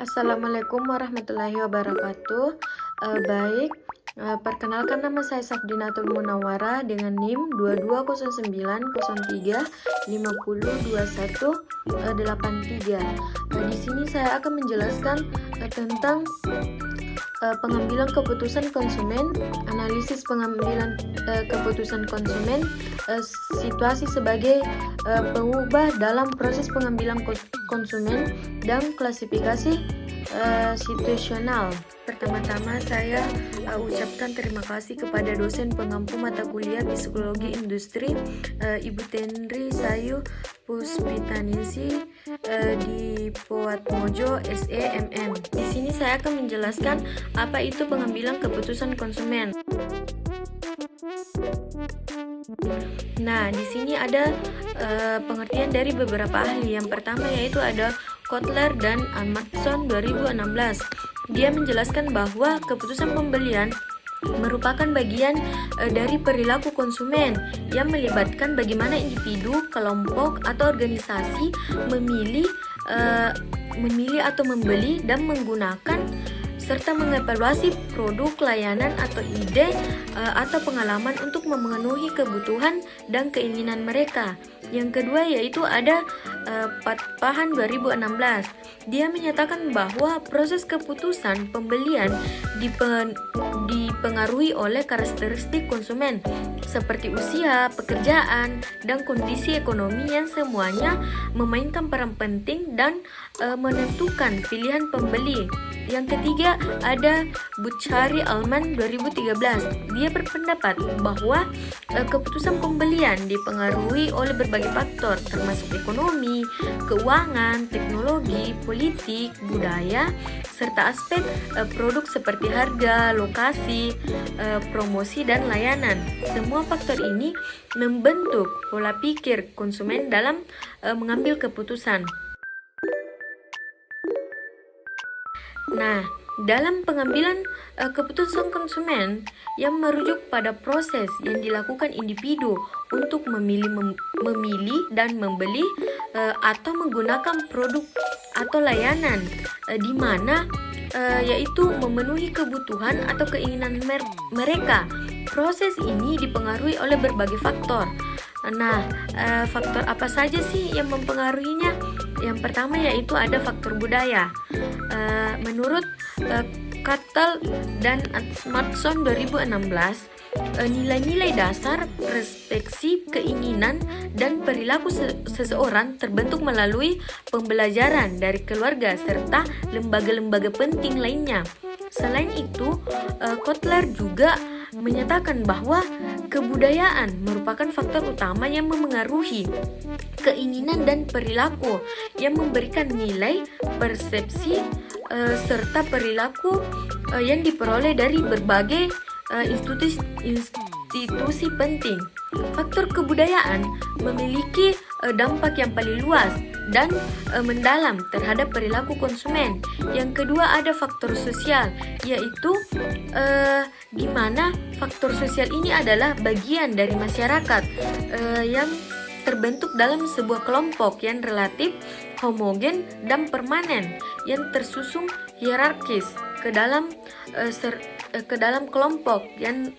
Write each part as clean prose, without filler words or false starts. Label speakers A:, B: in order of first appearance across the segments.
A: Assalamualaikum warahmatullahi wabarakatuh. Perkenalkan nama saya Safdinatul Munawwarah dengan NIM 220903502183. Di sini saya akan menjelaskan tentang pengambilan keputusan konsumen, analisis pengambilan keputusan konsumen, situasi sebagai pengubah dalam proses pengambilan konsumen, dan klasifikasi situasional. Pertama-tama saya ucapkan terima kasih kepada dosen pengampu mata kuliah Psikologi Industri, Ibu Tenri Sayu Puspitaningsih di Poatmojo SEMM. Di sini saya akan menjelaskan apa itu pengambilan keputusan konsumen. Nah, di sini ada pengertian dari beberapa ahli. Yang pertama yaitu ada Kotler dan Amundsen 2016. Dia menjelaskan bahwa keputusan pembelian merupakan bagian dari perilaku konsumen yang melibatkan bagaimana individu, kelompok, atau organisasi memilih atau membeli dan menggunakan serta mengevaluasi produk, layanan, atau ide atau pengalaman untuk memenuhi kebutuhan dan keinginan mereka. Yang kedua yaitu ada Patpahan 2016. Dia menyatakan bahwa proses keputusan pembelian dipengaruhi oleh karakteristik konsumen seperti usia, pekerjaan, dan kondisi ekonomi yang semuanya memainkan peran penting dan menentukan pilihan pembeli. Yang ketiga ada Buchari Alman 2013. Dia berpendapat bahwa keputusan pembelian dipengaruhi oleh berbagai faktor termasuk ekonomi, keuangan, teknologi, politik, budaya, serta aspek produk seperti harga, lokasi, promosi, dan layanan. Semua faktor ini membentuk pola pikir konsumen dalam mengambil keputusan. Nah, dalam pengambilan keputusan konsumen yang merujuk pada proses yang dilakukan individu untuk memilih dan membeli atau menggunakan produk atau layanan di mana yaitu memenuhi kebutuhan atau keinginan mereka. Proses ini dipengaruhi oleh berbagai faktor. Nah, faktor apa saja sih yang mempengaruhinya? Yang pertama yaitu ada faktor budaya. Menurut Kattal dan Amundsen 2016, nilai-nilai dasar, perspektif, keinginan, dan perilaku seseorang terbentuk melalui pembelajaran dari keluarga serta lembaga-lembaga penting lainnya. Selain itu, Kotler juga menyatakan bahwa kebudayaan merupakan faktor utama yang memengaruhi keinginan dan perilaku yang memberikan nilai, persepsi, serta perilaku yang diperoleh dari berbagai institusi penting. Faktor kebudayaan memiliki dampak yang paling luas dan mendalam terhadap perilaku konsumen. Yang kedua ada faktor sosial, yaitu di mana faktor sosial ini adalah bagian dari masyarakat yang terbentuk dalam sebuah kelompok yang relatif homogen dan permanen, yang tersusun hierarkis ke dalam kelompok yang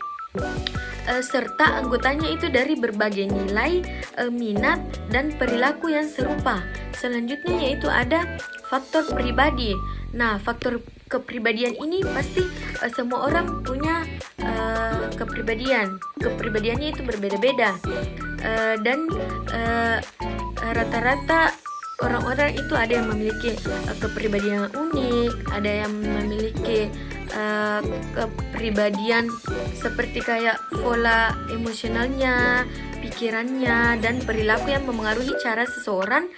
A: serta anggotanya itu dari berbagai nilai, minat, dan perilaku yang serupa. Selanjutnya yaitu ada faktor pribadi. Nah, faktor kepribadian ini pasti semua orang punya kepribadian. Kepribadiannya itu berbeda-beda. Dan rata-rata orang-orang itu ada yang memiliki kepribadian unik, ada yang memiliki kepribadian seperti kayak pola emosionalnya, pikirannya, dan perilaku yang memengaruhi cara seseorang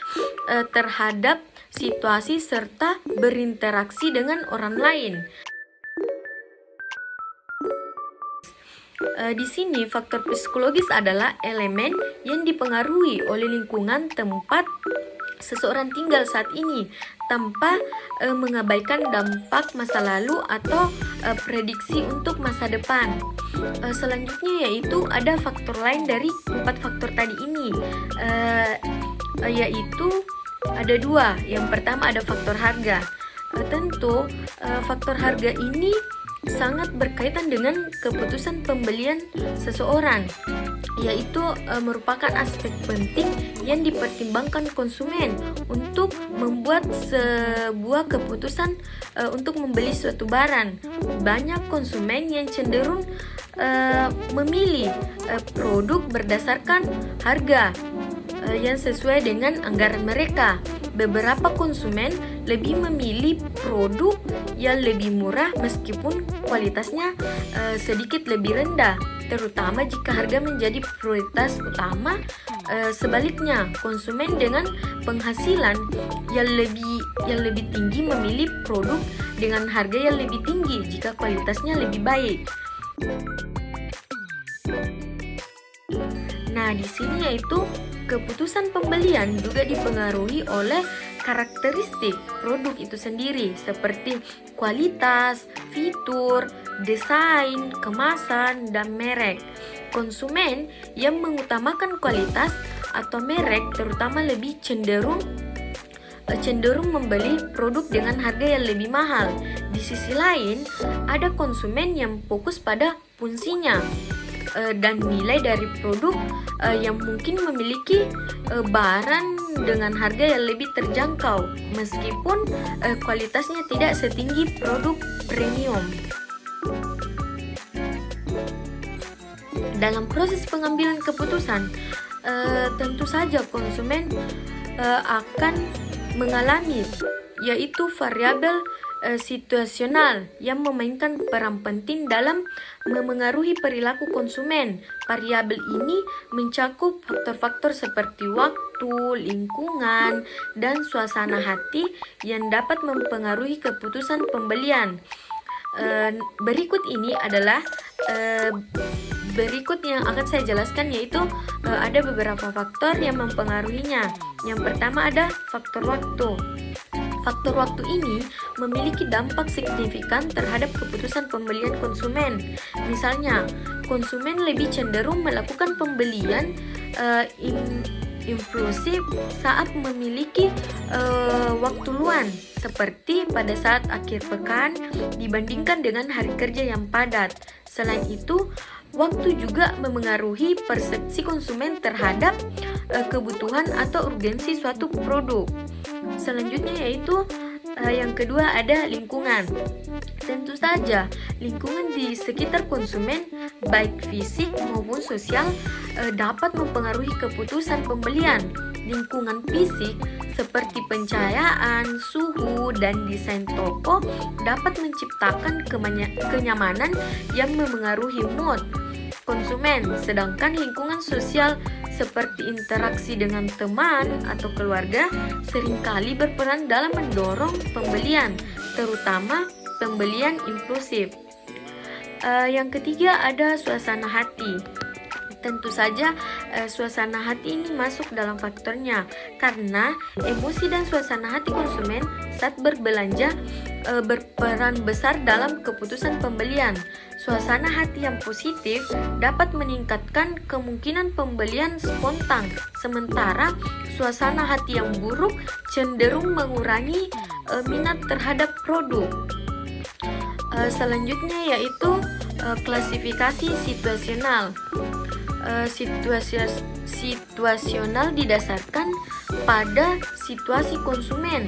A: terhadap situasi serta berinteraksi dengan orang lain. Di sini faktor psikologis adalah elemen yang dipengaruhi oleh lingkungan tempat seseorang tinggal saat ini tanpa mengabaikan dampak masa lalu atau prediksi untuk masa depan. Selanjutnya yaitu ada faktor lain dari 4 faktor tadi ini, yaitu ada 2. Yang pertama ada faktor harga. Tentu faktor harga ini sangat berkaitan dengan keputusan pembelian seseorang, yaitu merupakan aspek penting yang dipertimbangkan konsumen untuk membuat sebuah keputusan untuk membeli suatu barang. Banyak konsumen yang cenderung memilih produk berdasarkan harga yang sesuai dengan anggaran mereka. Beberapa konsumen lebih memilih produk yang lebih murah meskipun kualitasnya sedikit lebih rendah, terutama jika harga menjadi prioritas utama. Sebaliknya, konsumen dengan penghasilan yang lebih tinggi memilih produk dengan harga yang lebih tinggi jika kualitasnya lebih baik. Nah, di sini yaitu keputusan pembelian juga dipengaruhi oleh karakteristik produk itu sendiri seperti kualitas, fitur, desain, kemasan, dan merek. Konsumen yang mengutamakan kualitas atau merek terutama lebih cenderung membeli produk dengan harga yang lebih mahal. Di sisi lain, ada konsumen yang fokus pada fungsinya dan nilai dari produk yang mungkin memiliki barang dengan harga yang lebih terjangkau meskipun kualitasnya tidak setinggi produk premium. Dalam proses pengambilan keputusan, tentu saja konsumen akan mengalami yaitu variabel situasional yang memainkan peran penting dalam memengaruhi perilaku konsumen. Variabel ini mencakup faktor-faktor seperti waktu, lingkungan, dan suasana hati yang dapat mempengaruhi keputusan pembelian. Berikut yang akan saya jelaskan, yaitu ada beberapa faktor yang mempengaruhinya. Yang pertama ada faktor waktu. Faktor waktu ini memiliki dampak signifikan terhadap keputusan pembelian konsumen. Misalnya, konsumen lebih cenderung melakukan pembelian impulsif saat memiliki waktu luang, seperti pada saat akhir pekan dibandingkan dengan hari kerja yang padat. Selain itu, waktu juga memengaruhi persepsi konsumen terhadap kebutuhan atau urgensi suatu produk. Selanjutnya yaitu yang kedua ada lingkungan. Tentu saja lingkungan di sekitar konsumen baik fisik maupun sosial dapat mempengaruhi keputusan pembelian. Lingkungan fisik seperti pencahayaan, suhu, dan desain toko dapat menciptakan kenyamanan yang memengaruhi mood konsumen, sedangkan lingkungan sosial seperti interaksi dengan teman atau keluarga seringkali berperan dalam mendorong pembelian, terutama pembelian impulsif. Yang ketiga ada suasana hati. Tentu saja suasana hati ini masuk dalam faktornya, karena emosi dan suasana hati konsumen saat berbelanja berperan besar dalam keputusan pembelian. Suasana hati yang positif dapat meningkatkan kemungkinan pembelian spontan, sementara suasana hati yang buruk cenderung mengurangi minat terhadap produk. Selanjutnya yaitu klasifikasi situasional. Situasional didasarkan pada situasi konsumen.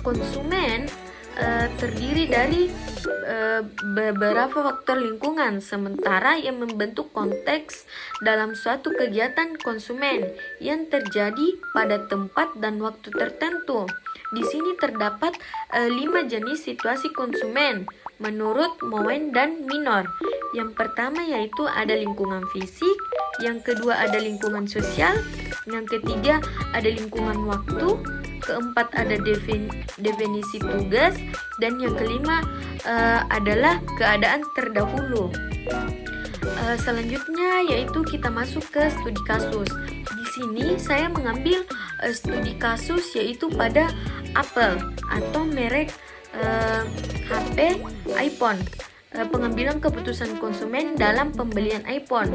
A: Konsumen terdiri dari beberapa faktor lingkungan, sementara yang membentuk konteks dalam suatu kegiatan konsumen yang terjadi pada tempat dan waktu tertentu. Di sini terdapat 5 jenis situasi konsumen menurut Moen dan Minor. Yang pertama yaitu ada lingkungan fisik, yang kedua ada lingkungan sosial, yang ketiga ada lingkungan waktu, keempat ada definisi tugas, dan yang kelima adalah keadaan terdahulu. Selanjutnya yaitu kita masuk ke studi kasus. Di sini saya mengambil studi kasus yaitu pada Apple atau merek HP iPhone. Pengambilan keputusan konsumen dalam pembelian iPhone.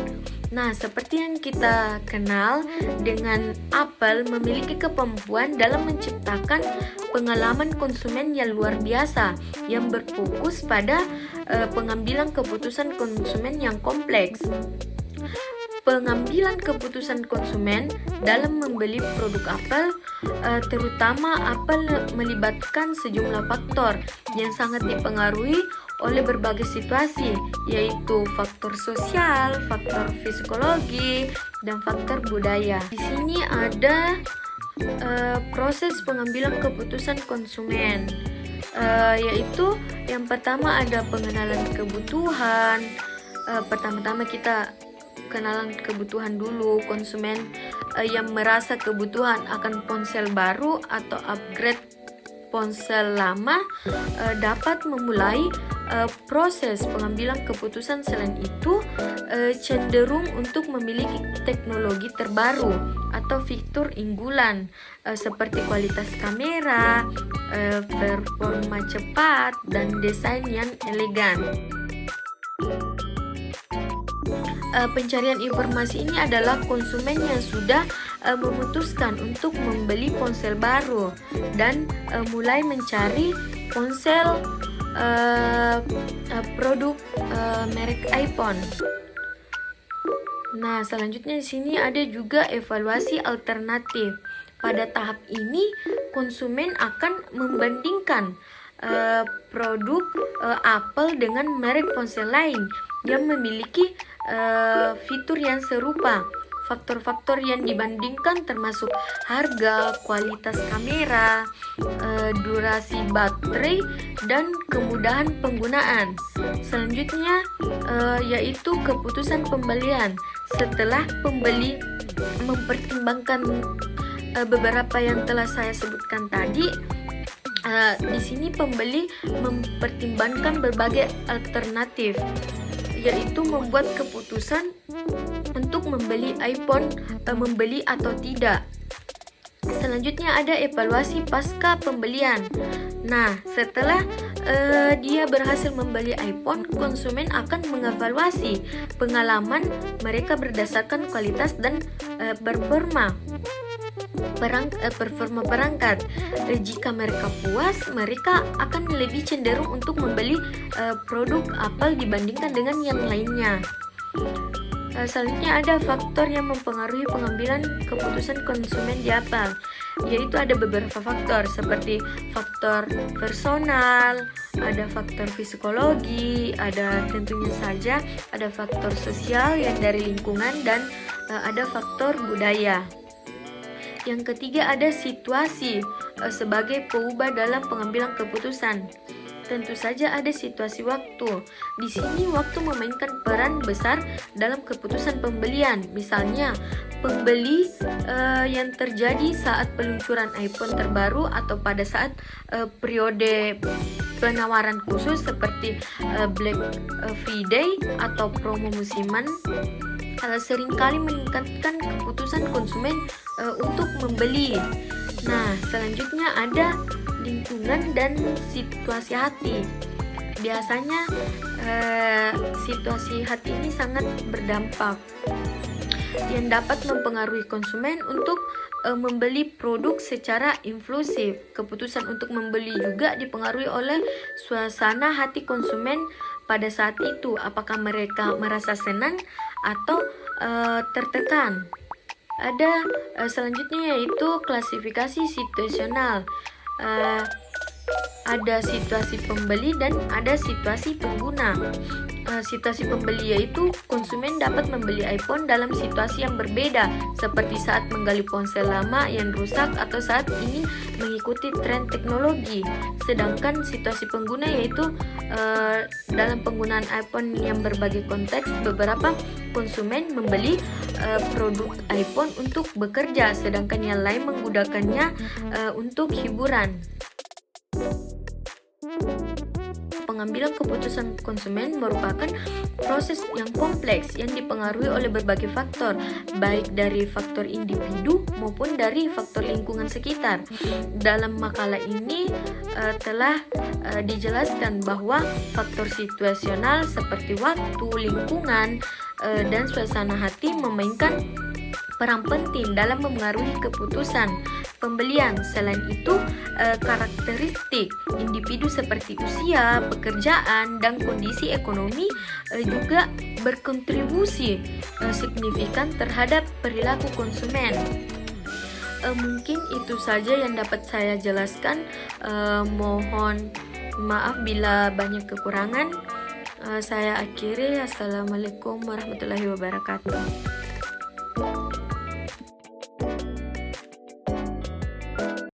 A: Nah, seperti yang kita kenal, dengan Apple memiliki kemampuan dalam menciptakan pengalaman konsumen yang luar biasa yang berfokus pada pengambilan keputusan konsumen yang kompleks. Pengambilan keputusan konsumen dalam membeli produk Apple, terutama Apple, melibatkan sejumlah faktor yang sangat dipengaruhi oleh berbagai situasi, yaitu faktor sosial, faktor psikologi, dan faktor budaya. Di sini ada proses pengambilan keputusan konsumen, yaitu yang pertama ada pengenalan kebutuhan. Pertama-tama kita kenalan kebutuhan dulu. Konsumen yang merasa kebutuhan akan ponsel baru atau upgrade ponsel lama dapat memulai proses pengambilan keputusan. Selain itu, cenderung untuk memiliki teknologi terbaru atau fitur unggulan seperti kualitas kamera, performa cepat, dan desain yang elegan. Pencarian informasi ini adalah konsumen yang sudah memutuskan untuk membeli ponsel baru dan mulai mencari ponsel produk merek iPhone. Nah, selanjutnya di sini ada juga evaluasi alternatif. Pada tahap ini, konsumen akan membandingkan produk Apple dengan merek ponsel lain yang memiliki fitur yang serupa. Faktor-faktor yang dibandingkan termasuk harga, kualitas kamera, durasi baterai, dan kemudahan penggunaan. Selanjutnya yaitu keputusan pembelian. Setelah pembeli mempertimbangkan beberapa yang telah saya sebutkan tadi, di sini pembeli mempertimbangkan berbagai alternatif, yaitu membuat keputusan untuk membeli iPhone, membeli atau tidak. Selanjutnya ada evaluasi pasca pembelian. Nah, setelah dia berhasil membeli iPhone, konsumen akan mengevaluasi pengalaman mereka berdasarkan kualitas dan performa perangkat. Jika mereka puas, mereka akan lebih cenderung untuk membeli produk Apple dibandingkan dengan yang lainnya. Selanjutnya ada faktor yang mempengaruhi pengambilan keputusan konsumen di Apple, yaitu ada beberapa faktor seperti faktor personal, ada faktor psikologi, ada tentunya saja ada faktor sosial yang dari lingkungan, dan ada faktor budaya. Yang ketiga ada situasi sebagai pengubah dalam pengambilan keputusan. Tentu saja ada situasi waktu. Di sini waktu memainkan peran besar dalam keputusan pembelian. Misalnya, pembeli yang terjadi saat peluncuran iPhone terbaru atau pada saat periode penawaran khusus seperti Black Friday atau promo musiman seringkali meningkatkan keputusan konsumen untuk membeli. Nah, selanjutnya ada lingkungan dan situasi hati. Biasanya situasi hati ini sangat berdampak yang dapat mempengaruhi konsumen untuk membeli produk secara impulsif. Keputusan untuk membeli juga dipengaruhi oleh suasana hati konsumen pada saat itu, apakah mereka merasa senang atau tertekan. Ada selanjutnya yaitu klasifikasi situasional. Ada situasi pembeli dan ada situasi pengguna. Situasi pembeli yaitu konsumen dapat membeli iPhone dalam situasi yang berbeda, seperti saat menggali ponsel lama yang rusak atau saat ingin mengikuti tren teknologi. Sedangkan situasi pengguna yaitu dalam penggunaan iPhone yang berbagai konteks. Beberapa konsumen membeli produk iPhone untuk bekerja, sedangkan yang lain menggunakannya untuk hiburan. Pengambilan keputusan konsumen merupakan proses yang kompleks yang dipengaruhi oleh berbagai faktor, baik dari faktor individu maupun dari faktor lingkungan sekitar. Dalam makalah ini telah dijelaskan bahwa faktor situasional seperti waktu, lingkungan, dan suasana hati memainkan peran penting dalam memengaruhi keputusan. pembelian. Selain itu, karakteristik individu seperti usia, pekerjaan, dan kondisi ekonomi juga berkontribusi signifikan terhadap perilaku konsumen. Mungkin itu saja yang dapat saya jelaskan. Mohon maaf bila banyak kekurangan. Saya akhiri. Assalamualaikum warahmatullahi wabarakatuh.